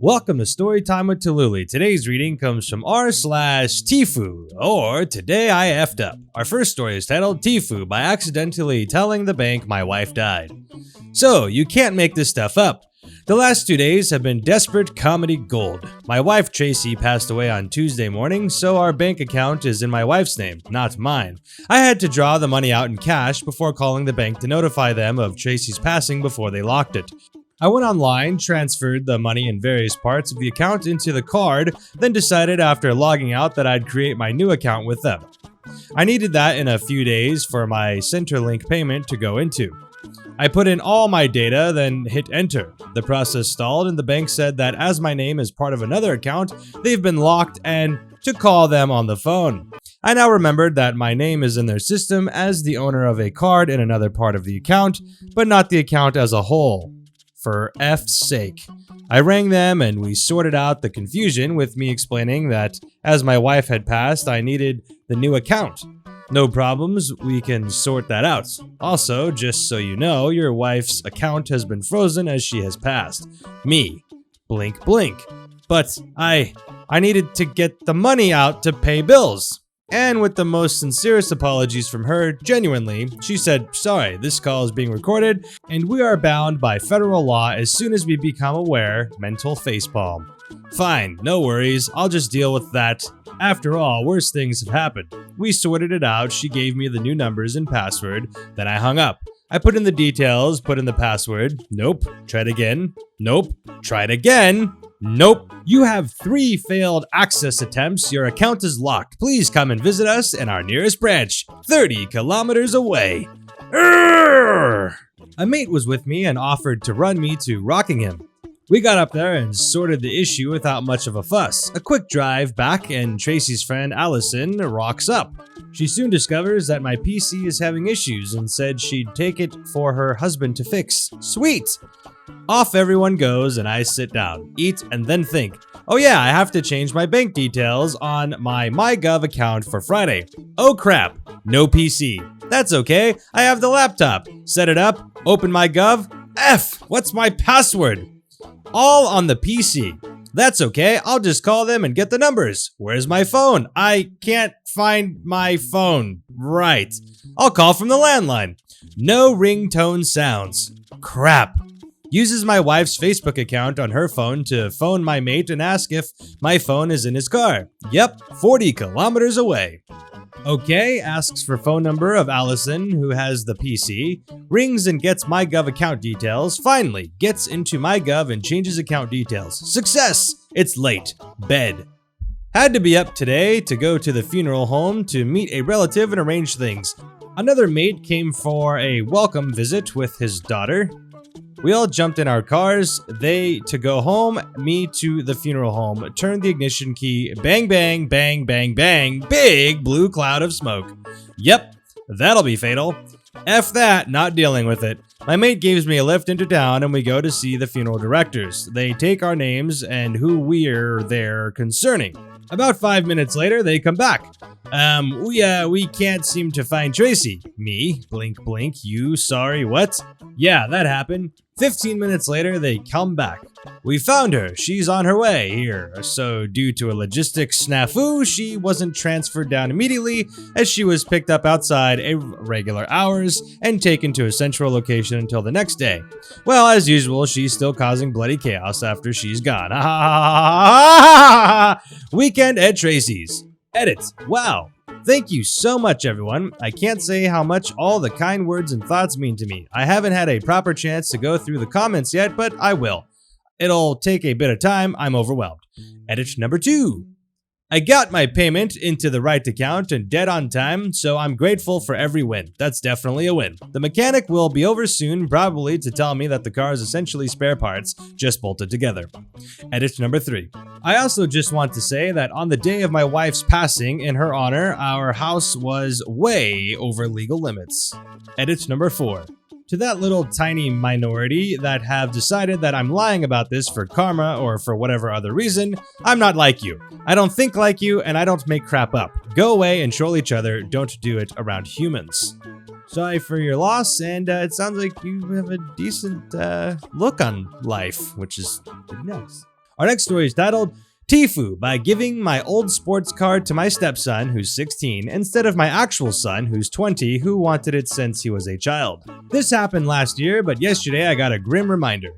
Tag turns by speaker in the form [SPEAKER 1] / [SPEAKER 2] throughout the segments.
[SPEAKER 1] Welcome to Storytime with Tallulah. Today's reading comes from r/TIFU, or Today I Effed Up. Our first story is titled TIFU by accidentally telling the bank my wife died. So, you can't make this stuff up. The last 2 days have been desperate comedy gold. My wife Tracy passed away on Tuesday morning, so our bank account is in my wife's name, not mine. I had to draw the money out in cash before calling the bank to notify them of Tracy's passing before they locked it. I went online, transferred the money in various parts of the account into the card, then decided after logging out that I'd create my new account with them. I needed that in a few days for my Centrelink payment to go into. I put in all my data, then hit enter. The process stalled and the bank said that as my name is part of another account, they've been locked and to call them on the phone. I now remembered that my name is in their system as the owner of a card in another part of the account, but not the account as a whole. For F's sake. I rang them and we sorted out the confusion with me explaining that as my wife had passed, I needed the new account. No problems, we can sort that out. Also, just so you know, your wife's account has been frozen as she has passed. Me. Blink blink. But I needed to get the money out to pay bills. And with the most sincerest apologies from her, genuinely, she said, "Sorry, this call is being recorded, and we are bound by federal law as soon as we become aware." Mental facepalm. Fine, no worries, I'll just deal with that. After all, worse things have happened. We sorted it out, she gave me the new numbers and password, then I hung up. I put in the details, put in the password. Nope. Tried again. Nope. Tried again. Nope. You have 3 failed access attempts. Your account is locked. Please come and visit us in our nearest branch, 30 kilometers away. Urgh! A mate was with me and offered to run me to Rockingham. We got up there and sorted the issue without much of a fuss. A quick drive back and Tracy's friend Allison rocks up. She soon discovers that my PC is having issues and said she'd take it for her husband to fix. Sweet! Off everyone goes and I sit down, eat, and then think, oh yeah, I have to change my bank details on my MyGov account for Friday. Oh crap, no PC. That's okay, I have the laptop. Set it up, open MyGov. F, what's my password? All on the PC. That's okay, I'll just call them and get the numbers. Where's my phone? I can't find my phone. Right. I'll call from the landline. No ringtone sounds. Crap. Uses my wife's Facebook account on her phone to phone my mate and ask if my phone is in his car. Yep, 40 kilometers away. Okay, asks for phone number of Allison, who has the PC, rings and gets MyGov account details, finally gets into MyGov and changes account details. Success! It's late. Bed. Had to be up today to go to the funeral home to meet a relative and arrange things. Another mate came for a welcome visit with his daughter. We all jumped in our cars, they to go home, me to the funeral home, turned the ignition key, bang bang bang bang bang, big blue cloud of smoke. Yep, that'll be fatal. F that, not dealing with it. My mate gives me a lift into town and we go to see the funeral directors. They take our names and who we're there concerning. About 5 minutes later, they come back. We can't seem to find Tracy. Me, blink blink, you, sorry, what? Yeah, that happened. 15 minutes later, they come back. We found her, she's on her way here. So due to a logistics snafu, she wasn't transferred down immediately as she was picked up outside regular hours and taken to a central location until the next day. Well, as usual, she's still causing bloody chaos after she's gone. Weekend at Tracy's. Edit. Wow. Thank you so much, everyone. I can't say how much all the kind words and thoughts mean to me. I haven't had a proper chance to go through the comments yet, but I will. It'll take a bit of time. I'm overwhelmed. Edit number 2. I got my payment into the right account and dead on time, so I'm grateful for every win. That's definitely a win. The mechanic will be over soon, probably to tell me that the car is essentially spare parts, just bolted together. Edit number 3. I also just want to say that on the day of my wife's passing, in her honor, our house was way over legal limits. Edit number 4. To that little tiny minority that have decided that I'm lying about this for karma or for whatever other reason, I'm not like you. I don't think like you, and I don't make crap up. Go away and troll each other, don't do it around humans. Sorry for your loss, and it sounds like you have a decent look on life, which is pretty nice. Our next story is titled TIFU by giving my old sports car to my stepson, who's 16, instead of my actual son, who's 20, who wanted it since he was a child. This happened last year, but yesterday I got a grim reminder.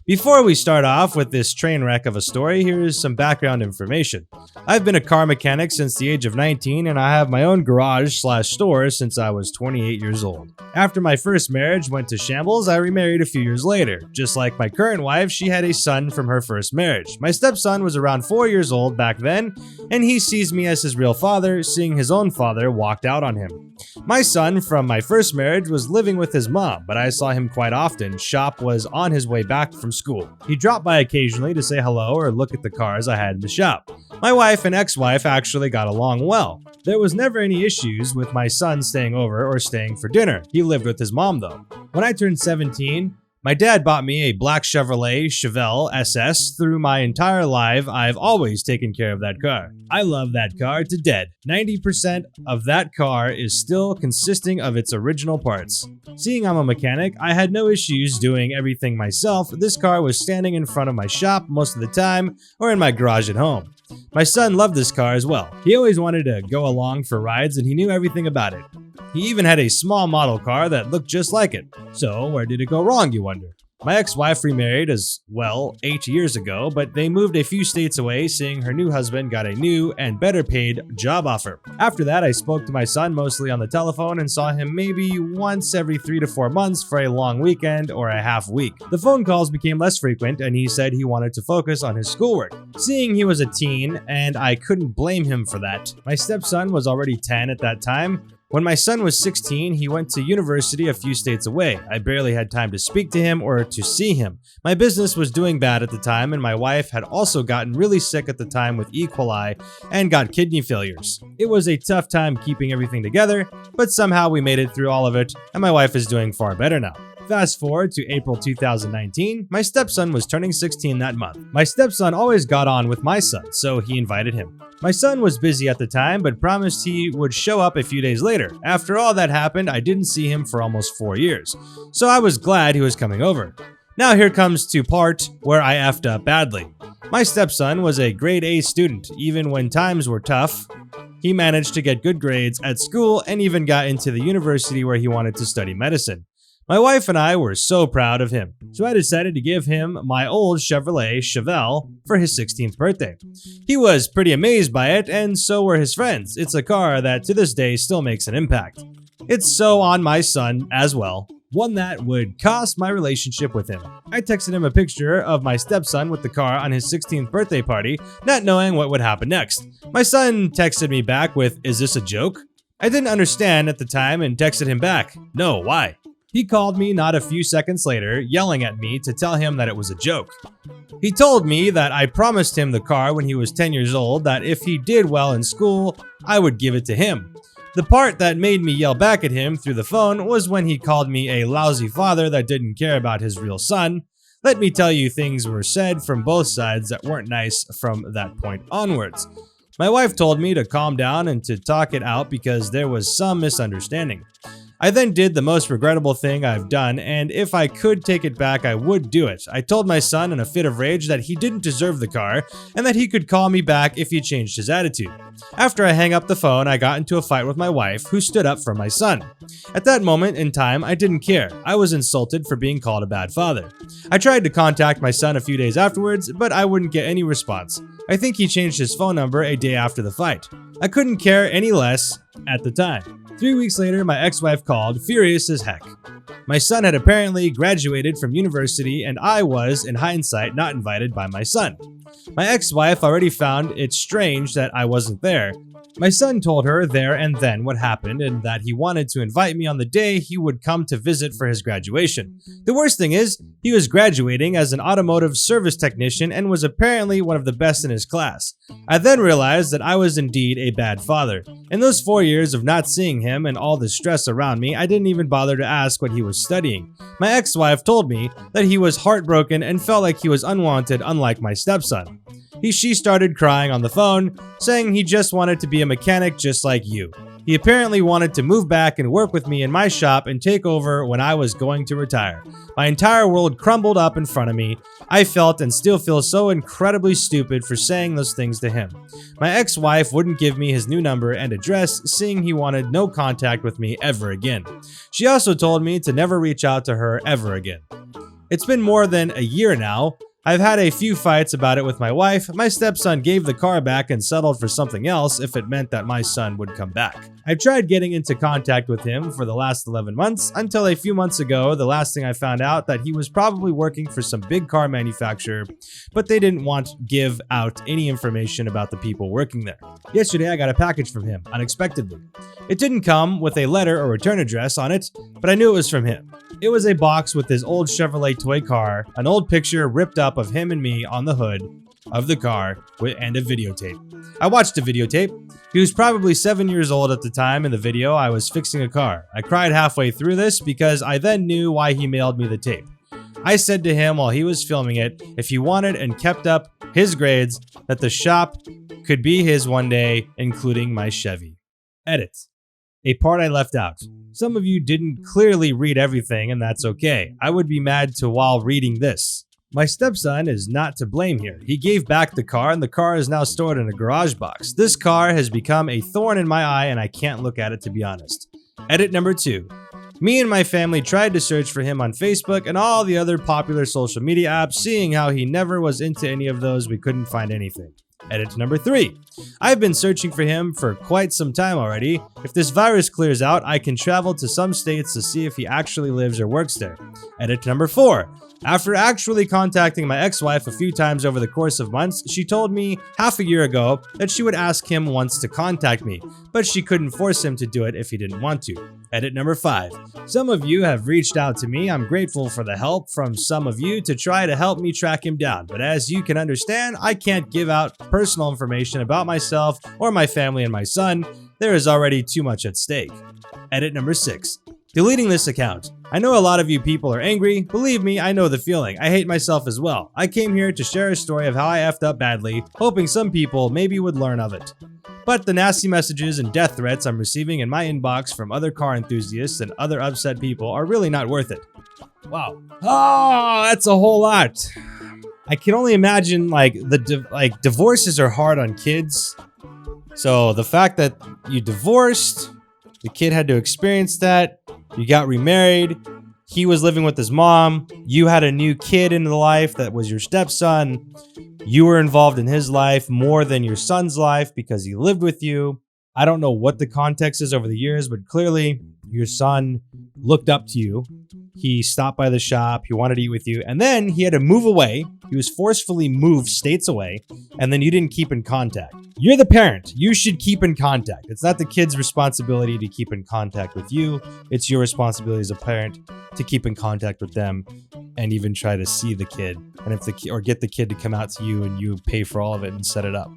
[SPEAKER 1] Before we start off with this train wreck of a story, here is some background information. I've been a car mechanic since the age of 19, and I have my own garage/store since I was 28 years old. After my first marriage went to shambles, I remarried a few years later. Just like my current wife, she had a son from her first marriage. My stepson was around 4 years old back then, and he sees me as his real father, seeing his own father walked out on him. My son from my first marriage was living with his mom, but I saw him quite often. Shop was on his way back from school. He dropped by occasionally to say hello or look at the cars I had in the shop. My wife and ex-wife actually got along well. There was never any issues with my son staying over or staying for dinner. He lived with his mom though. When I turned 17, my dad bought me a black Chevrolet Chevelle SS. Through my entire life, I've always taken care of that car. I love that car to death. 90% of that car is still consisting of its original parts. Seeing I'm a mechanic, I had no issues doing everything myself. This car was standing in front of my shop most of the time or in my garage at home. My son loved this car as well. He always wanted to go along for rides and he knew everything about it. He even had a small model car that looked just like it. So where did it go wrong, you wonder? My ex-wife remarried as well 8 years ago, but they moved a few states away, seeing her new husband got a new and better paid job offer. After that, I spoke to my son mostly on the telephone and saw him maybe once every 3 to 4 months for a long weekend or a half week. The phone calls became less frequent and he said he wanted to focus on his schoolwork. Seeing he was a teen, and I couldn't blame him for that. My stepson was already 10 at that time. When my son was 16, he went to university a few states away. I barely had time to speak to him or to see him. My business was doing bad at the time, and my wife had also gotten really sick at the time with E. coli and got kidney failures. It was a tough time keeping everything together, but somehow we made it through all of it, and my wife is doing far better now. Fast forward to April 2019, my stepson was turning 16 that month. My stepson always got on with my son, so he invited him. My son was busy at the time, but promised he would show up a few days later. After all that happened, I didn't see him for almost 4 years, so I was glad he was coming over. Now here comes to part where I effed up badly. My stepson was a grade A student. Even when times were tough, he managed to get good grades at school and even got into the university where he wanted to study medicine. My wife and I were so proud of him, so I decided to give him my old Chevrolet Chevelle for his 16th birthday. He was pretty amazed by it, and so were his friends. It's a car that to this day still makes an impact. It's so on my son as well, one that would cost my relationship with him. I texted him a picture of my stepson with the car on his 16th birthday party, not knowing what would happen next. My son texted me back with, "Is this a joke?" I didn't understand at the time and texted him back, "No, why?" He called me not a few seconds later, yelling at me to tell him that it was a joke. He told me that I promised him the car when he was 10 years old, that if he did well in school, I would give it to him. The part that made me yell back at him through the phone was when he called me a lousy father that didn't care about his real son. Let me tell you, things were said from both sides that weren't nice from that point onwards. My wife told me to calm down and to talk it out because there was some misunderstanding. I then did the most regrettable thing I've done, and if I could take it back, I would do it. I told my son in a fit of rage that he didn't deserve the car, and that he could call me back if he changed his attitude. After I hung up the phone, I got into a fight with my wife, who stood up for my son. At that moment in time, I didn't care. I was insulted for being called a bad father. I tried to contact my son a few days afterwards, but I wouldn't get any response. I think he changed his phone number a day after the fight. I couldn't care any less at the time. 3 weeks later, my ex-wife called, furious as heck. My son had apparently graduated from university, and I was, in hindsight, not invited by my son. My ex-wife already found it strange that I wasn't there. My son told her there and then what happened and that he wanted to invite me on the day he would come to visit for his graduation. The worst thing is, he was graduating as an automotive service technician and was apparently one of the best in his class. I then realized that I was indeed a bad father. In those 4 years of not seeing him and all the stress around me, I didn't even bother to ask what he was studying. My ex-wife told me that he was heartbroken and felt like he was unwanted, unlike my stepson. She started crying on the phone, saying he just wanted to be a mechanic just like you. He apparently wanted to move back and work with me in my shop and take over when I was going to retire. My entire world crumbled up in front of me. I felt and still feel so incredibly stupid for saying those things to him. My ex-wife wouldn't give me his new number and address, seeing he wanted no contact with me ever again. She also told me to never reach out to her ever again. It's been more than a year now. I've had a few fights about it with my wife. My stepson gave the car back and settled for something else if it meant that my son would come back. I've tried getting into contact with him for the last 11 months until a few months ago, the last thing I found out that he was probably working for some big car manufacturer, but they didn't want to give out any information about the people working there. Yesterday, I got a package from him, unexpectedly. It didn't come with a letter or return address on it, but I knew it was from him. It was a box with his old Chevrolet toy car, an old picture ripped up of him and me on the hood of the car, and a videotape. I watched the videotape. He was probably 7 years old at the time in the video. I was fixing a car. I cried halfway through this because I then knew why he mailed me the tape. I said to him while he was filming it, if he wanted and kept up his grades, that the shop could be his one day, including my Chevy. Edit. A part I left out. Some of you didn't clearly read everything, and that's okay. I would be mad too while reading this. My stepson is not to blame here. He gave back the car, and the car is now stored in a garage box. This car has become a thorn in my eye, and I can't look at it, to be honest. Edit number 2. Me and my family tried to search for him on Facebook and all the other popular social media apps. Seeing how he never was into any of those, we couldn't find anything. Edit number 3. I've been searching for him for quite some time already. If this virus clears out, I can travel to some states to see if he actually lives or works there. Edit number 4. After actually contacting my ex-wife a few times over the course of months, she told me half a year ago that she would ask him once to contact me, but she couldn't force him to do it if he didn't want to. Edit number 5. Some of you have reached out to me. I'm grateful for the help from some of you to try to help me track him down, but as you can understand, I can't give out personal information about myself or my family and my son. There is already too much at stake. Edit number 6. Deleting this account. I know a lot of you people are angry. Believe me, I know the feeling. I hate myself as well. I came here to share a story of how I effed up badly, hoping some people maybe would learn of it. But the nasty messages and death threats I'm receiving in my inbox from other car enthusiasts and other upset people are really not worth it. Wow. Oh, that's a whole lot. I can only imagine divorces are hard on kids. So the fact that you divorced, the kid had to experience that, you got remarried, he was living with his mom, you had a new kid in the life that was your stepson, you were involved in his life more than your son's life because he lived with you. I don't know what the context is over the years, but clearly your son looked up to you. He stopped by the shop, he wanted to eat with you, and then he had to move away. He was forcefully moved states away, and then you didn't keep in contact. You're the parent. You should keep in contact. It's not the kid's responsibility to keep in contact with you. It's your responsibility as a parent to keep in contact with them and even try to see the kid. And if the kid, or get the kid to come out to you and you pay for all of it and set it up.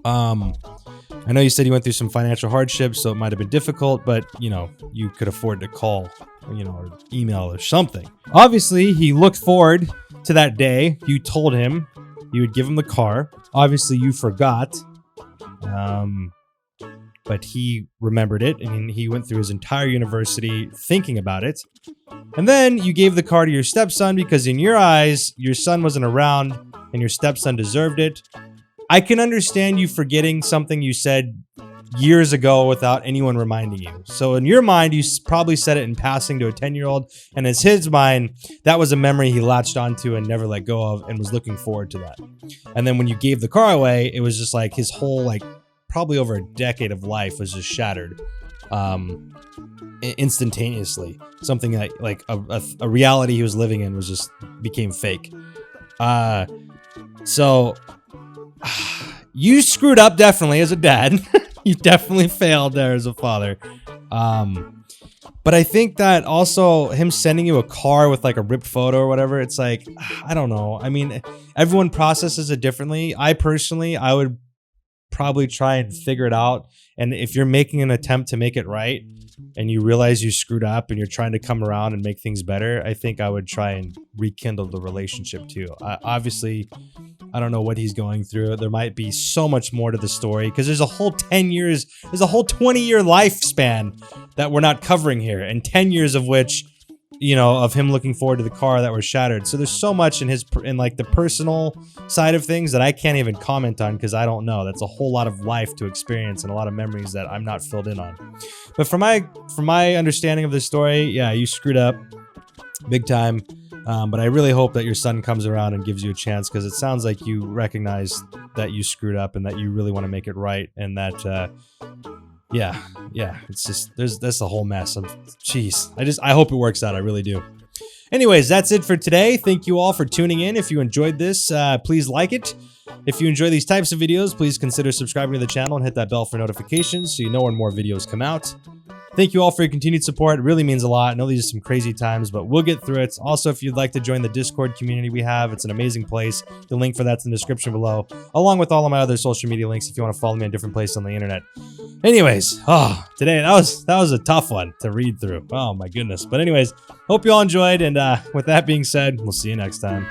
[SPEAKER 1] I know you said you went through some financial hardships, so it might have been difficult, but you could afford to call, or email or something. Obviously, he looked forward to that day. You told him you would give him the car. Obviously, you forgot. But he remembered it, and he went through his entire university thinking about it. And then you gave the car to your stepson because in your eyes, your son wasn't around and your stepson deserved it. I can understand you forgetting something you said years ago without anyone reminding you. So in your mind, you probably said it in passing to a 10-year-old, and in his mind, that was a memory he latched onto and never let go of and was looking forward to that. And then when you gave the car away, it was just like his whole, probably over a decade of life was just shattered instantaneously. Something like a reality he was living in was just became fake. So you screwed up definitely as a dad. You definitely failed there as a father. But I think that also him sending you a car with a ripped photo or whatever, it's I don't know. I mean, everyone processes it differently. I would probably try and figure it out. And if you're making an attempt to make it right and you realize you screwed up and you're trying to come around and make things better, I think I would try and rekindle the relationship too. Obviously, I don't know what he's going through. There might be so much more to the story because there's a whole 10 years, there's a whole 20-year lifespan that we're not covering here, and 10 years of which, you know, of him looking forward to the car that was shattered. So there's so much in like the personal side of things that I can't even comment on because I don't know. That's a whole lot of life to experience and a lot of memories that I'm not filled in on. But from my understanding of the story, yeah, you screwed up big time. But I really hope that your son comes around and gives you a chance, because it sounds like you recognize that you screwed up and that you really want to make it right, and that yeah, it's just that's a whole mess. Jeez, I hope it works out. I really do. Anyways, that's it for today. Thank you all for tuning in. If you enjoyed this, please like it. If you enjoy these types of videos, please consider subscribing to the channel and hit that bell for notifications so you know when more videos come out. Thank you all for your continued support. It really means a lot. I know these are some crazy times, but we'll get through it. Also, if you'd like to join the Discord community we have, it's an amazing place. The link for that's in the description below, along with all of my other social media links if you want to follow me on different places on the internet. Anyways, today that was a tough one to read through. Oh my goodness. But anyways, hope you all enjoyed, and with that being said, we'll see you next time.